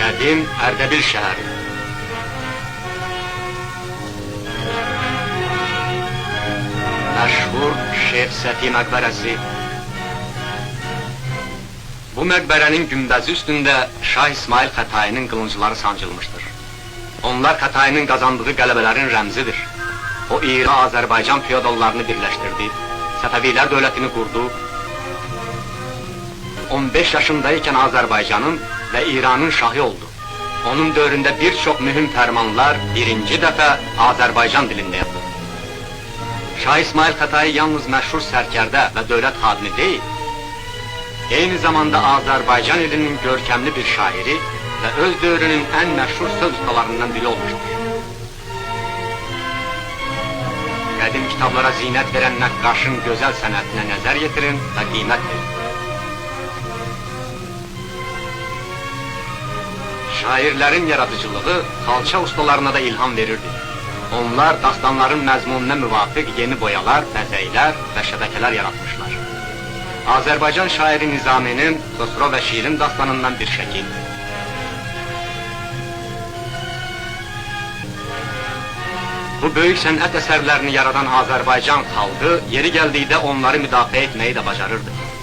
Qədim Ərdəbil şəhəri. Məşhur Şeyx Səfi məqbərəsi. Bu məqbərənin günbəzi üstündə Şah İsmail Xətainin qılıncları sancılmışdır. Onlar Xətayinin qazandığı qələbələrin rəmzidir. O, İran, Azərbaycan feodallarını birləşdirdi, Səfəvilər dövlətini qurdu. 15 yaşındaykən Azərbaycanın və İranın şahı oldu. Onun dövründə bir çox mühüm fərmanlar birinci dəfə Azərbaycan dilində yapıldı. Şah İsmail Xətai yalnız məşhur sərkərdə və dövlət xadimi deyil, eyni zamanda Azərbaycan ilinin görkəmli bir şairi və öz dövrünün ən məşhur söz ustalarından biri olmuşdur. Qədim kitablara zinət verən nəqqaşın gözəl sənətinə nəzər yetirin və qiymət verin. Şairlərin yaradıcılığı xalça ustalarına da ilham verirdi. Onlar dastanların məzmununa müvafiq yeni boyalar, bəzəklər və şəbəkələr yaratmışlar. Azərbaycan şairi Nizaminin Xosro və Şirin dastanından bir şəkil. Bu böyük sənət əsərlərini yaradan Azərbaycan xalqı yeri gəldikdə onları müdafiə etməyi də bacarırdı.